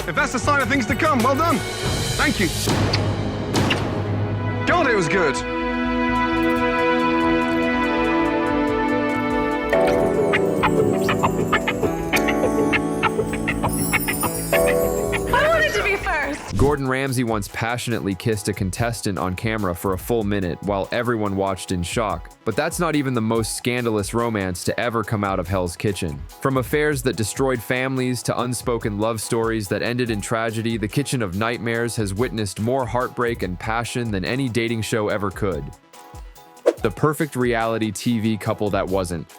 If that's the sign of things to come, well done. Thank you. God, it was good. I wanted to be first. Gordon Ramsay once passionately kissed a contestant on camera for a full minute while everyone watched in shock. But that's not even the most scandalous romance to ever come out of Hell's Kitchen. From affairs that destroyed families to unspoken love stories that ended in tragedy, the Kitchen of Nightmares has witnessed more heartbreak and passion than any dating show ever could. The perfect reality TV couple that wasn't.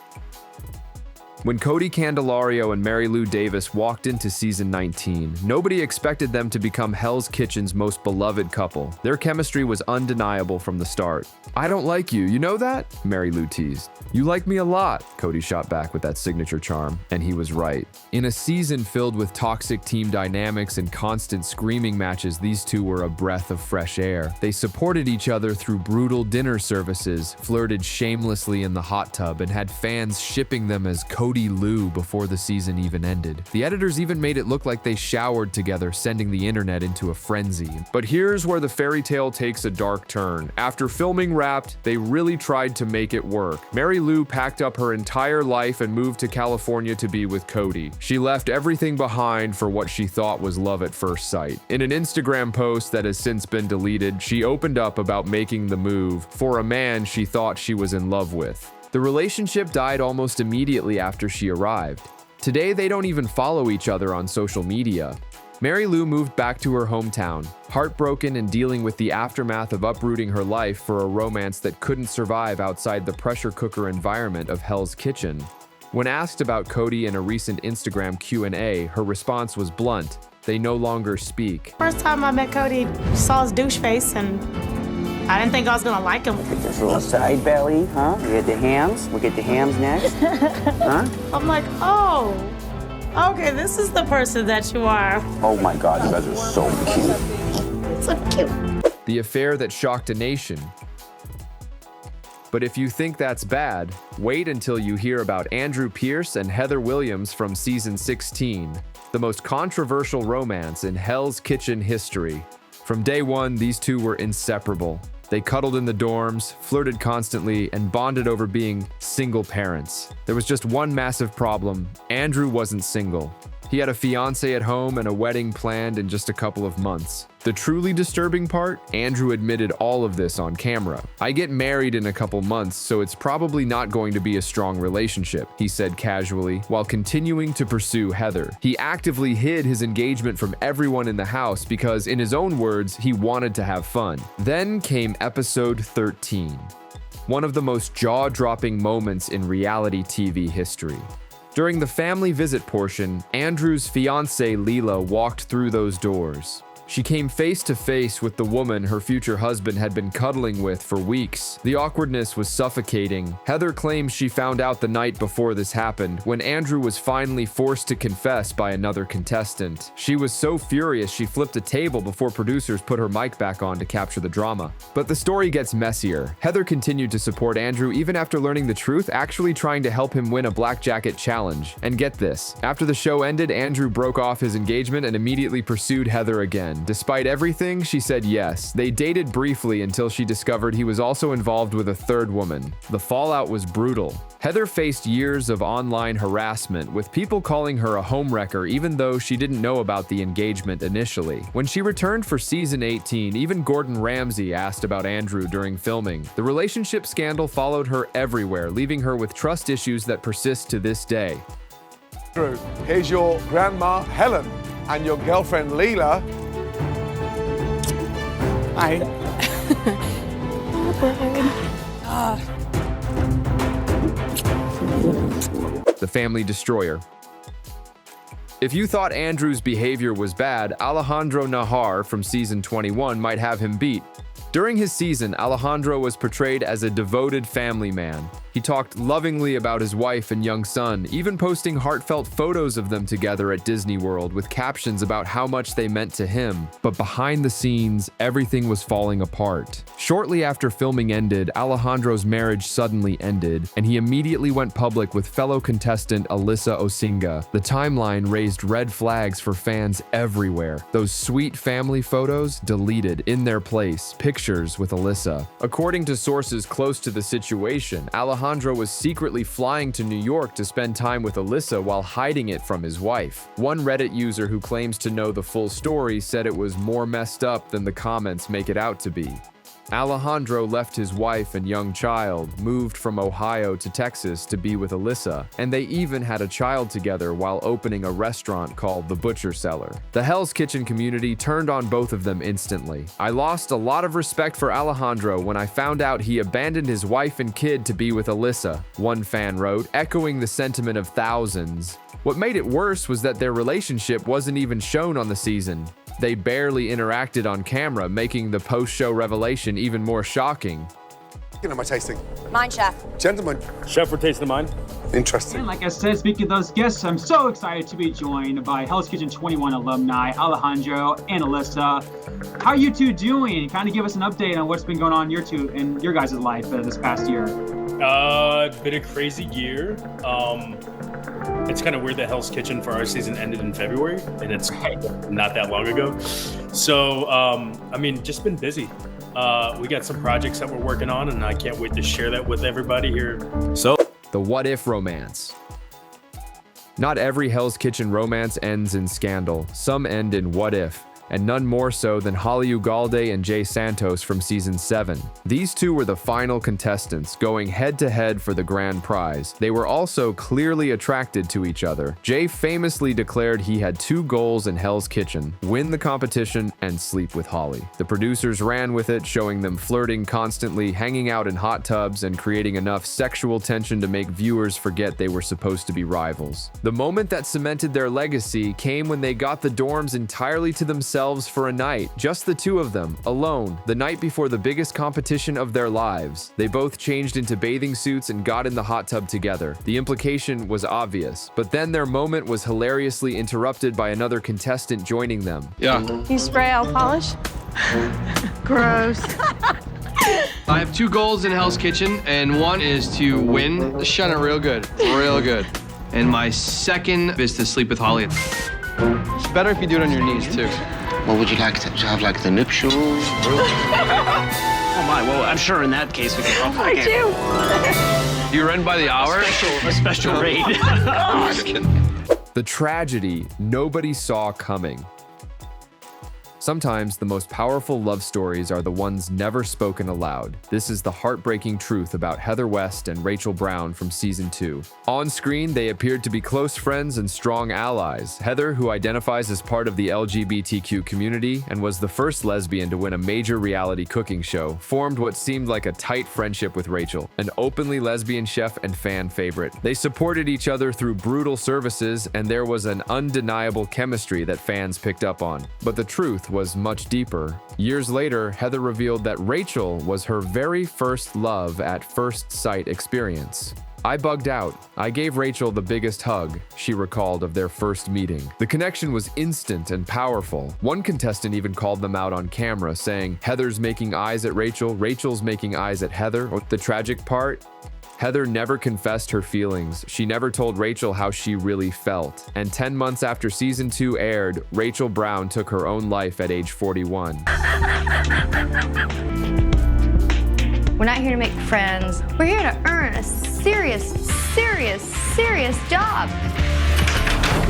When Cody Candelario and Mary Lou Davis walked into season 19, nobody expected them to become Hell's Kitchen's most beloved couple. Their chemistry was undeniable from the start. "I don't like you, you know that?" Mary Lou teased. "You like me a lot," Cody shot back with that signature charm, and he was right. In a season filled with toxic team dynamics and constant screaming matches, these two were a breath of fresh air. They supported each other through brutal dinner services, flirted shamelessly in the hot tub, and had fans shipping them as Cody Lou before the season even ended. The editors even made it look like they showered together, sending the internet into a frenzy. But here's where the fairy tale takes a dark turn. After filming wrapped, they really tried to make it work. Mary Lou packed up her entire life and moved to California to be with Cody. She left everything behind for what she thought was love at first sight. In an Instagram post that has since been deleted, she opened up about making the move for a man she thought she was in love with. The relationship died almost immediately after she arrived. Today, they don't even follow each other on social media. Mary Lou moved back to her hometown, heartbroken and dealing with the aftermath of uprooting her life for a romance that couldn't survive outside the pressure cooker environment of Hell's Kitchen. When asked about Cody in a recent Instagram Q&A, her response was blunt: "They no longer speak." First time I met Cody, saw his douche face, and I didn't think I was gonna like him. This little side belly, huh? We get the hams. We'll get the hams next. Huh? I'm like, oh, okay, this is the person that you are. Oh my God, you guys are so cute. So cute. The affair that shocked a nation. But if you think that's bad, wait until you hear about Andrew Pierce and Heather Williams from season 16, the most controversial romance in Hell's Kitchen history. From day one, these two were inseparable. They cuddled in the dorms, flirted constantly, and bonded over being single parents. There was just one massive problem: Andrew wasn't single. He had a fiancée at home and a wedding planned in just a couple of months. The truly disturbing part? Andrew admitted all of this on camera. "I get married in a couple months, so it's probably not going to be a strong relationship," he said casually, while continuing to pursue Heather. He actively hid his engagement from everyone in the house because, in his own words, he wanted to have fun. Then came episode 13, one of the most jaw-dropping moments in reality TV history. During the family visit portion, Andrew's fiancée Leela walked through those doors. She came face to face with the woman her future husband had been cuddling with for weeks. The awkwardness was suffocating. Heather claims she found out the night before this happened, when Andrew was finally forced to confess by another contestant. She was so furious she flipped a table before producers put her mic back on to capture the drama. But the story gets messier. Heather continued to support Andrew even after learning the truth, actually trying to help him win a black jacket challenge. And get this, after the show ended, Andrew broke off his engagement and immediately pursued Heather again. Despite everything, she said yes. They dated briefly until she discovered he was also involved with a third woman. The fallout was brutal. Heather faced years of online harassment, with people calling her a homewrecker even though she didn't know about the engagement initially. When she returned for season 18, even Gordon Ramsay asked about Andrew during filming. The relationship scandal followed her everywhere, leaving her with trust issues that persist to this day. Andrew, here's your grandma, Helen, and your girlfriend, Leela. Hi. The family destroyer. If you thought Andrew's behavior was bad, Alejandro Nahar from season 21 might have him beat. During his season, Alejandro was portrayed as a devoted family man. He talked lovingly about his wife and young son, even posting heartfelt photos of them together at Disney World with captions about how much they meant to him. But behind the scenes, everything was falling apart. Shortly after filming ended, Alejandro's marriage suddenly ended, and he immediately went public with fellow contestant Alyssa Osinga. The timeline raised raised red flags for fans everywhere. Those sweet family photos deleted in their place, pictures with Alyssa. According to sources close to the situation, Alejandro was secretly flying to New York to spend time with Alyssa while hiding it from his wife. One Reddit user who claims to know the full story said it was more messed up than the comments make it out to be. Alejandro left his wife and young child, moved from Ohio to Texas to be with Alyssa, and they even had a child together while opening a restaurant called The Butcher Cellar. The Hell's Kitchen community turned on both of them instantly. I lost a lot of respect for Alejandro when I found out he abandoned his wife and kid to be with Alyssa, one fan wrote, echoing the sentiment of thousands. What made it worse was that their relationship wasn't even shown on the season. They barely interacted on camera, making the post-show revelation even more shocking. Am I tasting? Mine, chef. Gentlemen. Chef, we're tasting mine. Interesting. And like I said, speaking of those guests, I'm so excited to be joined by Hell's Kitchen 21 alumni, Alejandro and Alyssa. How are you two doing? Kind of give us an update on what's been going on in your guys' life this past year. It's been a crazy year. It's kind of weird that Hell's Kitchen for our season ended in February, and it's not that long ago. So, just been busy. We got some projects that we're working on, and I can't wait to share that with everybody here. So, the what if romance. Not every Hell's Kitchen romance ends in scandal. Some end in what if, and none more so than Holly Ugalde and Jay Santos from season 7. These two were the final contestants, going head-to-head for the grand prize. They were also clearly attracted to each other. Jay famously declared he had 2 goals in Hell's Kitchen: win the competition and sleep with Holly. The producers ran with it, showing them flirting constantly, hanging out in hot tubs, and creating enough sexual tension to make viewers forget they were supposed to be rivals. The moment that cemented their legacy came when they got the dorms entirely to themselves for a night, just the two of them, alone, the night before the biggest competition of their lives. They both changed into bathing suits and got in the hot tub together. The implication was obvious, but then their moment was hilariously interrupted by another contestant joining them. Yeah. You spray out polish? Gross. I have 2 goals in Hell's Kitchen, and one is to win. Shut it real good. Real good. And my second is to sleep with Holly. It's better if you do it on your knees, too. Well, would you like to have, like, the nuptials? Oh, my. Well, I'm sure in that case we can... I do. You run by the hour? A special rate. The tragedy nobody saw coming. Sometimes the most powerful love stories are the ones never spoken aloud. This is the heartbreaking truth about Heather West and Rachel Brown from season 2. On screen, they appeared to be close friends and strong allies. Heather, who identifies as part of the LGBTQ community and was the first lesbian to win a major reality cooking show, formed what seemed like a tight friendship with Rachel, an openly lesbian chef and fan favorite. They supported each other through brutal services, and there was an undeniable chemistry that fans picked up on. But the truth was much deeper. Years later, Heather revealed that Rachel was her very first love at first sight experience. I bugged out. I gave Rachel the biggest hug, she recalled of their first meeting. The connection was instant and powerful. One contestant even called them out on camera, saying, "Heather's making eyes at Rachel, Rachel's making eyes at Heather." The tragic part? Heather never confessed her feelings. She never told Rachel how she really felt. And 10 months after season 2 aired, Rachel Brown took her own life at age 41. We're not here to make friends. We're here to earn a serious job.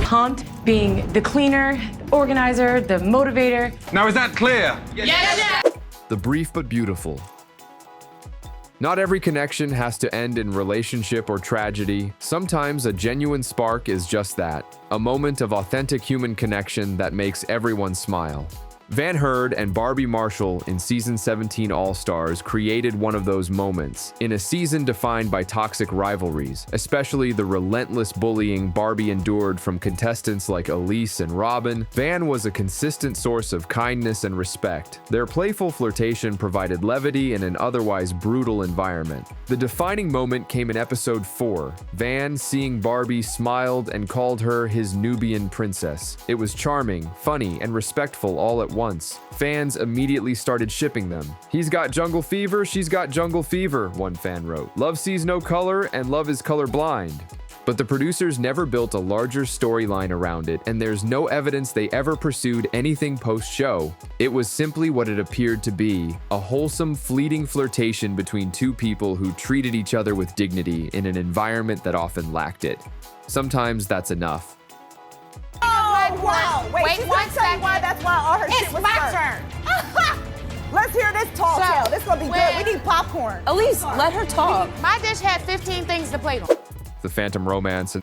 Hunt being the cleaner, the organizer, the motivator. Now, is that clear? Yes. The brief but beautiful. Not every connection has to end in relationship or tragedy. Sometimes a genuine spark is just that, a moment of authentic human connection that makes everyone smile. Van Herd and Barbie Marshall in Season 17 All-Stars created one of those moments, in a season defined by toxic rivalries, especially the relentless bullying Barbie endured from contestants like Elise and Robin. Van was a consistent source of kindness and respect. Their playful flirtation provided levity in an otherwise brutal environment. The defining moment came in episode 4. Van, seeing Barbie, smiled and called her his Nubian princess. It was charming, funny, and respectful all at once. Fans immediately started shipping them. "He's got jungle fever, she's got jungle fever," one fan wrote. "Love sees no color and love is colorblind." But the producers never built a larger storyline around it, and there's no evidence they ever pursued anything post-show. It was simply what it appeared to be, a wholesome, fleeting flirtation between two people who treated each other with dignity in an environment that often lacked it. Sometimes that's enough. Oh, wow. Wait 1 second. Why that's why all her shit was my turn. Let's hear this tall tale. This is going to be good. We need popcorn. Elise, let her talk. My dish had 15 things to plate on. The phantom romance.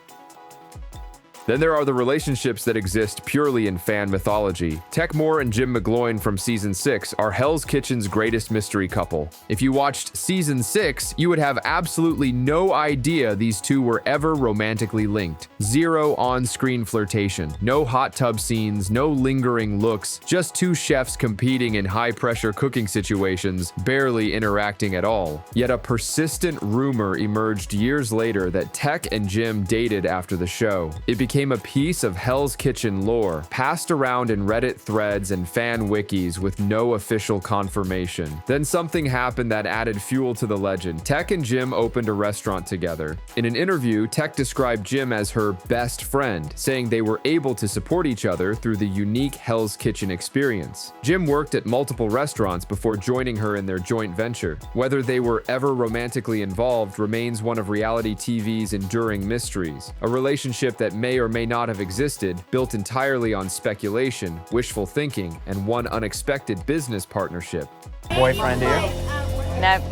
Then there are the relationships that exist purely in fan mythology. Tech Moore and Jim McGloin from Season 6 are Hell's Kitchen's greatest mystery couple. If you watched Season 6, you would have absolutely no idea these two were ever romantically linked. Zero on-screen flirtation, no hot tub scenes, no lingering looks, just two chefs competing in high-pressure cooking situations, barely interacting at all. Yet a persistent rumor emerged years later that Tech and Jim dated after the show. It became a piece of Hell's Kitchen lore, passed around in Reddit threads and fan wikis with no official confirmation. Then something happened that added fuel to the legend. Tech and Jim opened a restaurant together. In an interview, Tech described Jim as her best friend, saying they were able to support each other through the unique Hell's Kitchen experience. Jim worked at multiple restaurants before joining her in their joint venture. Whether they were ever romantically involved remains one of reality TV's enduring mysteries, a relationship that may or may not have existed, built entirely on speculation, wishful thinking, and one unexpected business partnership. Boyfriend here?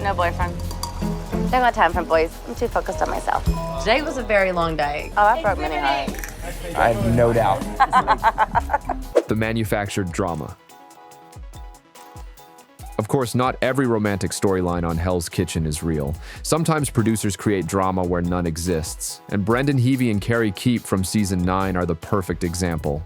No boyfriend. Don't got time for boys. I'm too focused on myself. Today was a very long day. Oh, I broke many hearts. I have no doubt. The manufactured drama. Of course, not every romantic storyline on Hell's Kitchen is real. Sometimes producers create drama where none exists, and Brendan Heavey and Carrie Keep from Season 9 are the perfect example.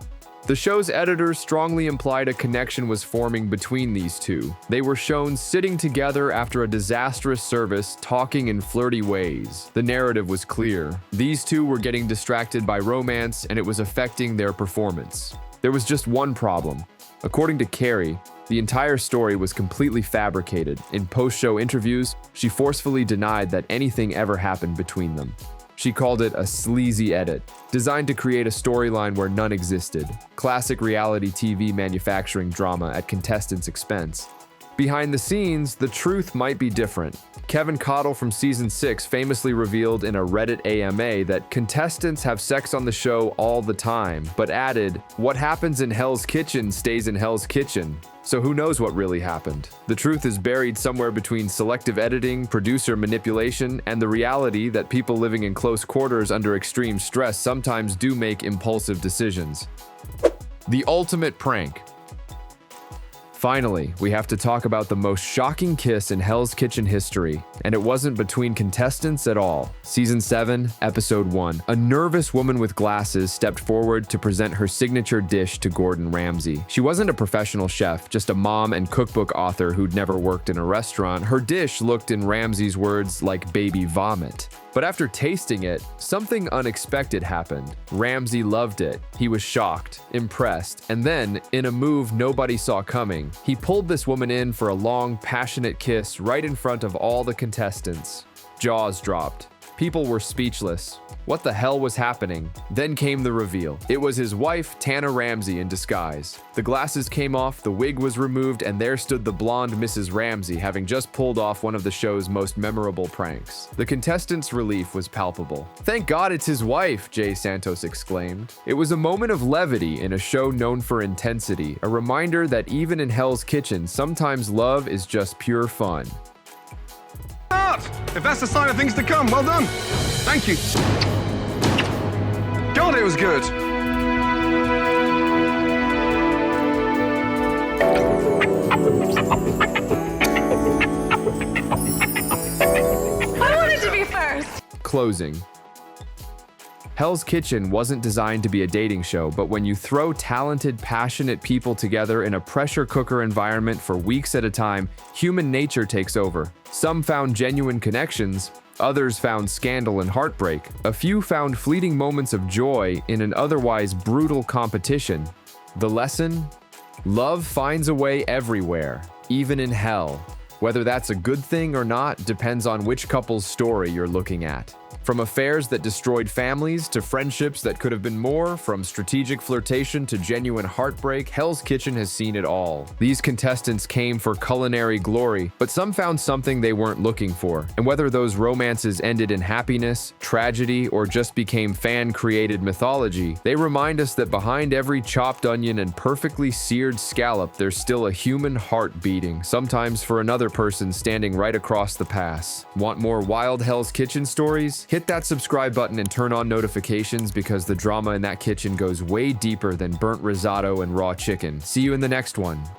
The show's editors strongly implied a connection was forming between these two. They were shown sitting together after a disastrous service, talking in flirty ways. The narrative was clear. These two were getting distracted by romance, and it was affecting their performance. There was just one problem. According to Carrie, the entire story was completely fabricated. In post-show interviews, she forcefully denied that anything ever happened between them. She called it a sleazy edit, designed to create a storyline where none existed. Classic reality TV manufacturing drama at contestants' expense. Behind the scenes, the truth might be different. Kevin Cottle from Season 6 famously revealed in a Reddit AMA that contestants have sex on the show all the time, but added, "What happens in Hell's Kitchen stays in Hell's Kitchen." So who knows what really happened? The truth is buried somewhere between selective editing, producer manipulation, and the reality that people living in close quarters under extreme stress sometimes do make impulsive decisions. The ultimate prank. Finally, we have to talk about the most shocking kiss in Hell's Kitchen history, and it wasn't between contestants at all. Season 7, Episode 1. A nervous woman with glasses stepped forward to present her signature dish to Gordon Ramsay. She wasn't a professional chef, just a mom and cookbook author who'd never worked in a restaurant. Her dish looked, in Ramsay's words, like baby vomit. But after tasting it, something unexpected happened. Ramsay loved it. He was shocked, impressed, and then, in a move nobody saw coming, he pulled this woman in for a long, passionate kiss right in front of all the contestants. Jaws dropped. People were speechless. What the hell was happening? Then came the reveal. It was his wife, Tana Ramsay, in disguise. The glasses came off, the wig was removed, and there stood the blonde Mrs. Ramsay, having just pulled off one of the show's most memorable pranks. The contestants' relief was palpable. "Thank God it's his wife," Jay Santos exclaimed. It was a moment of levity in a show known for intensity, a reminder that even in Hell's Kitchen, sometimes love is just pure fun. If that's the sign of things to come, well done. Thank you. God, it was good. I wanted to be first. Closing. Hell's Kitchen wasn't designed to be a dating show, but when you throw talented, passionate people together in a pressure cooker environment for weeks at a time, human nature takes over. Some found genuine connections, others found scandal and heartbreak. A few found fleeting moments of joy in an otherwise brutal competition. The lesson? Love finds a way everywhere, even in hell. Whether that's a good thing or not depends on which couple's story you're looking at. From affairs that destroyed families to friendships that could have been more, from strategic flirtation to genuine heartbreak, Hell's Kitchen has seen it all. These contestants came for culinary glory, but some found something they weren't looking for. And whether those romances ended in happiness, tragedy, or just became fan-created mythology, they remind us that behind every chopped onion and perfectly seared scallop, there's still a human heart beating, sometimes for another person standing right across the pass. Want more wild Hell's Kitchen stories? Hit that subscribe button and turn on notifications because the drama in that kitchen goes way deeper than burnt risotto and raw chicken. See you in the next one.